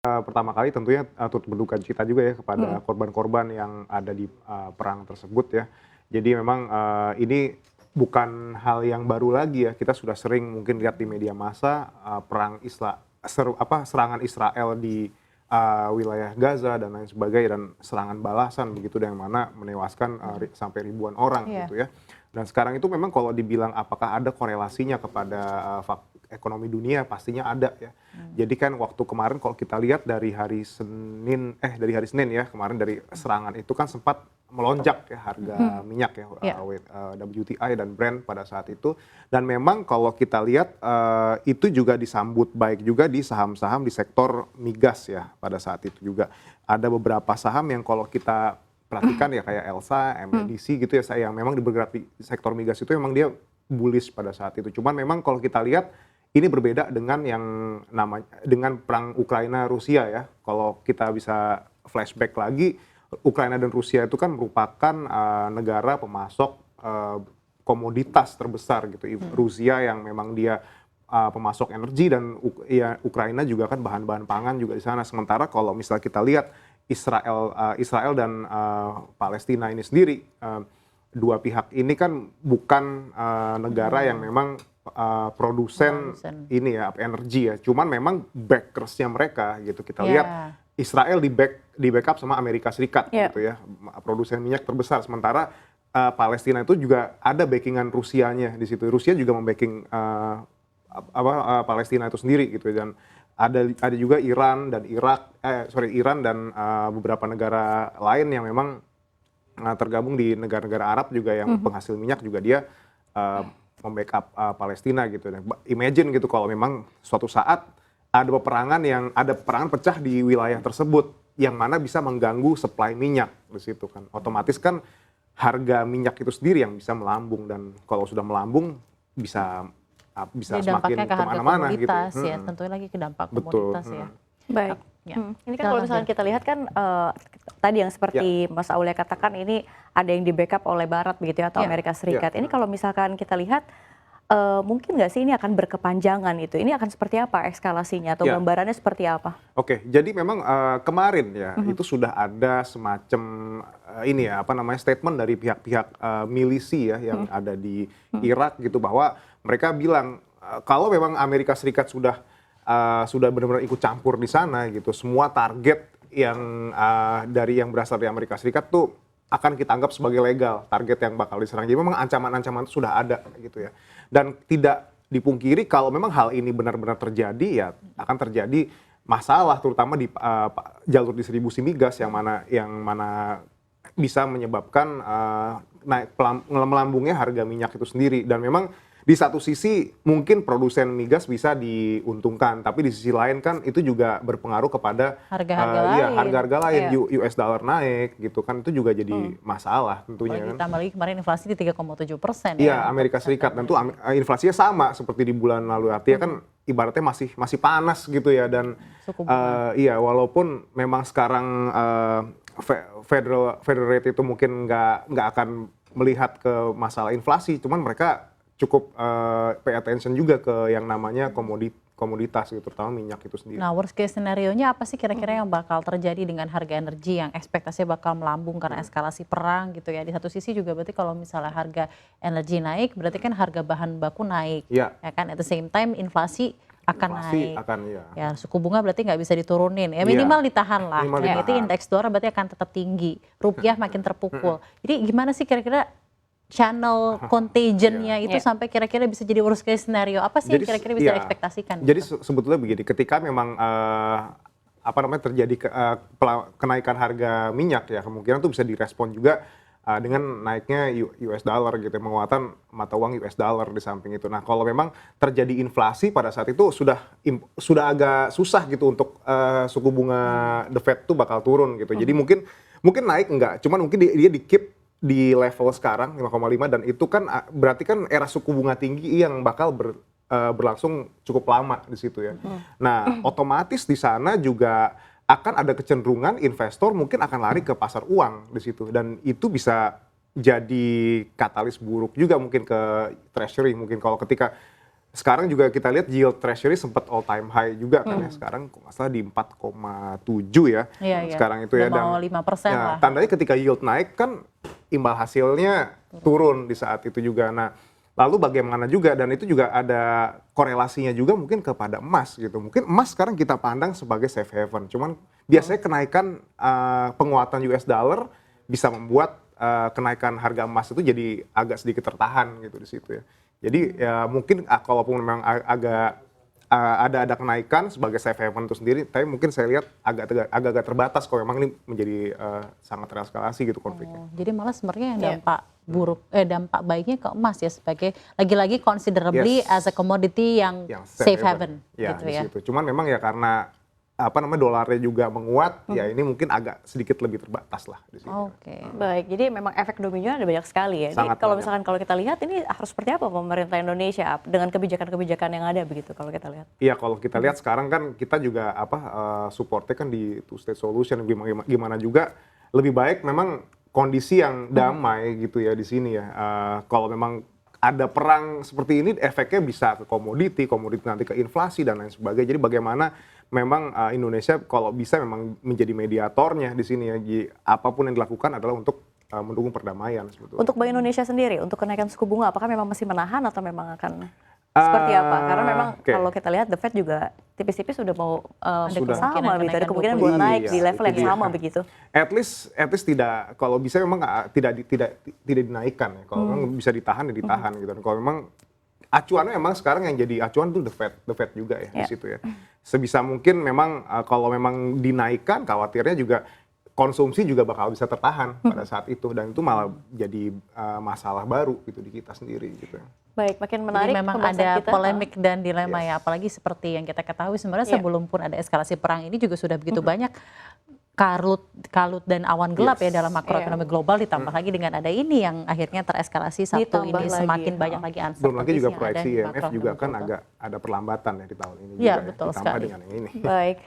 Pertama kali tentunya turut berduka cita juga ya kepada korban-korban yang ada di perang tersebut ya. Jadi memang ini bukan hal yang baru lagi ya. Kita sudah sering mungkin lihat di media massa serangan Israel di wilayah Gaza dan lain sebagainya, dan serangan balasan begitu yang mana menewaskan sampai ribuan orang Iya. gitu ya. Dan sekarang itu memang kalau dibilang apakah ada korelasinya kepada ekonomi dunia, pastinya ada ya. Jadi kan waktu kemarin kalau kita lihat dari hari Senin ya, kemarin dari serangan itu kan sempat melonjak ya harga minyak ya, Iya. WTI dan Brent pada saat itu. Dan memang kalau kita lihat itu juga disambut baik juga di saham-saham di sektor migas ya pada saat itu juga. Ada beberapa saham yang kalau kita perhatikan ya kayak Elsa, MLDC gitu ya, yang memang bergerak di sektor migas itu memang dia bullish pada saat itu. Cuman memang kalau kita lihat ini berbeda dengan yang namanya dengan perang Ukraina Rusia ya. Kalau kita bisa flashback lagi, Ukraina dan Rusia itu kan merupakan negara pemasok komoditas terbesar gitu. Rusia yang memang dia pemasok energi, dan Ukraina juga kan bahan-bahan pangan juga di sana. Sementara kalau misal kita lihat Israel dan Palestina ini sendiri, dua pihak ini kan bukan negara yang memang produsen ini ya energi ya, cuman memang backersnya mereka gitu. Kita lihat Israel di backup sama Amerika Serikat gitu ya, produsen minyak terbesar. Sementara Palestina itu juga ada backingan Rusianya di situ. Rusia juga membacking Palestina itu sendiri gitu, dan ada juga Iran dan Iran dan beberapa negara lain yang memang tergabung di negara-negara Arab juga yang penghasil minyak juga dia membackup Palestina gitu. Dan imagine gitu kalau memang suatu saat ada perang pecah di wilayah tersebut yang mana bisa mengganggu supply minyak di situ kan. Otomatis kan harga minyak itu sendiri yang bisa melambung, dan kalau sudah melambung bisa semakin kemana-mana gitu. Ya, tentunya lagi ke dampak komoditas ya. Baik. Ya. Ini kan kalau misalnya kita lihat kan tadi yang seperti Mas Aulia katakan, ini ada yang di backup oleh Barat begitu ya, atau Amerika Serikat. Ini kalau misalkan kita lihat mungkin nggak sih ini akan berkepanjangan itu? Ini akan seperti apa eskalasinya atau gambarannya seperti apa? Oke, jadi memang kemarin ya itu sudah ada semacam statement dari pihak-pihak milisi ya yang ada di Irak gitu, bahwa mereka bilang kalau memang Amerika Serikat sudah benar-benar ikut campur di sana gitu, semua target yang yang berasal dari Amerika Serikat tuh akan kita anggap sebagai legal, target yang bakal diserang. Jadi memang ancaman-ancaman itu sudah ada gitu ya. Dan tidak dipungkiri kalau memang hal ini benar-benar terjadi, ya akan terjadi masalah terutama di jalur distribusi migas yang mana bisa menyebabkan melambungnya harga minyak itu sendiri. Dan memang di satu sisi mungkin produsen migas bisa diuntungkan, tapi di sisi lain kan itu juga berpengaruh kepada harga-harga lain, US dollar naik gitu kan, itu juga jadi masalah tentunya kan. Ditambah lagi kemarin inflasi di 3,7% ya. Iya, Amerika Serikat, dan itu inflasinya sama seperti di bulan lalu, artinya kan ibaratnya masih panas gitu ya. Dan walaupun memang sekarang Federal Rate itu mungkin nggak akan melihat ke masalah inflasi, cuman mereka cukup pay attention juga ke yang namanya komoditas gitu, terutama minyak itu sendiri. Nah, worst case scenario-nya apa sih kira-kira yang bakal terjadi dengan harga energi yang ekspektasinya bakal melambung karena eskalasi perang gitu ya? Di satu sisi juga berarti kalau misalnya harga energi naik, berarti kan harga bahan baku naik, ya kan? At the same time inflasi akan naik. Ya, suku bunga berarti nggak bisa diturunin. Ya minimal ditahan lah. Itu indeks dolar berarti akan tetap tinggi. Rupiah makin terpukul. Jadi gimana sih kira-kira channel contagionnya itu sampai kira-kira bisa jadi worst case scenario? Apa sih yang kira-kira bisa diekspektasikan? Jadi sebetulnya begini, ketika memang terjadi kenaikan harga minyak ya, kemungkinan itu bisa direspon juga dengan naiknya US dollar gitu, penguatan mata uang US dollar di samping itu. Nah, kalau memang terjadi inflasi pada saat itu sudah agak susah gitu untuk suku bunga The Fed tuh bakal turun gitu. Jadi mungkin naik enggak, cuman mungkin dia di keep di level sekarang 5,5, dan itu kan berarti kan era suku bunga tinggi yang bakal berlangsung cukup lama di situ ya. Nah, otomatis di sana juga akan ada kecenderungan investor mungkin akan lari ke pasar uang di situ, dan itu bisa jadi katalis buruk juga mungkin ke treasury. Mungkin kalau ketika sekarang juga kita lihat yield treasury sempat all time high juga kan ya, sekarang kok nggak salah di 4,7 ya, Iya, iya. sekarang itu ya, Udah mau 5% ya, lah. tandanya ketika yield naik kan imbal hasilnya turun di saat itu juga. Nah, lalu bagaimana juga, dan itu juga ada korelasinya juga mungkin kepada emas gitu. Mungkin emas sekarang kita pandang sebagai safe haven, cuman biasanya kenaikan penguatan US dollar bisa membuat kenaikan harga emas itu jadi agak sedikit tertahan gitu di situ ya. Jadi ya mungkin kalaupun memang agak ada kenaikan sebagai safe haven itu sendiri, tapi mungkin saya lihat agak terbatas kalau memang ini menjadi sangat tereskalasi gitu konfliknya. Jadi malah sebenarnya yang dampak baiknya ke emas ya, sebagai lagi-lagi considerably as a commodity yang safe haven Ya, gitu di ya. situ. Cuman memang ya karena dolarnya juga menguat, ya ini mungkin agak sedikit lebih terbatas lah di sini. Oke. Baik, jadi memang efek dominonya ada banyak sekali ya. Jadi Sangat kalau banyak. misalkan kalau kita lihat ini harus seperti apa pemerintah Indonesia dengan kebijakan-kebijakan yang ada begitu kalau kita lihat. Iya, kalau kita lihat sekarang kan kita juga supportnya kan di two state solution, gimana juga lebih baik memang kondisi yang damai gitu ya di sini ya. Kalau memang ada perang seperti ini, efeknya bisa ke komoditi nanti ke inflasi dan lain sebagainya. Jadi bagaimana memang Indonesia kalau bisa memang menjadi mediatornya di sini ya. Apapun yang dilakukan adalah untuk mendukung perdamaian sebetulnya. Untuk Bank Indonesia sendiri, untuk kenaikan suku bunga, apakah memang masih menahan atau memang akan seperti apa? Karena memang kalau kita lihat The Fed juga tipis-tipis sudah mau Sudah. sama begitu, ada kemungkinan 20. buat naik Iya, di level itu yang dia. sama begitu. At least tidak, kalau bisa memang tidak dinaikkan ya. Kalau memang bisa ditahan ya ditahan gitu. Dan kalau memang acuannya memang sekarang yang jadi acuan tuh the Fed juga ya di situ ya. Sebisa mungkin memang kalau memang dinaikkan, khawatirnya juga konsumsi juga bakal bisa tertahan pada saat itu, dan itu malah jadi masalah baru gitu di kita sendiri gitu. Baik, makin Jadi menarik memang pembahasan ada kita. polemik dan dilema ya, apalagi seperti yang kita ketahui sebenarnya sebelum pun ada eskalasi perang ini juga sudah begitu banyak kalut dan awan gelap ya dalam makroekonomi global, ditambah lagi dengan ada ini yang akhirnya tereskalasi satu Ditambah ini lagi, semakin banyak lagi Belum lagi juga uncertainties yang ada proyeksi di IMF juga makroekonomi kan global. agak ada perlambatan ya di tahun ini Iya, juga betul ditambah sekali. dengan yang ini. Baik,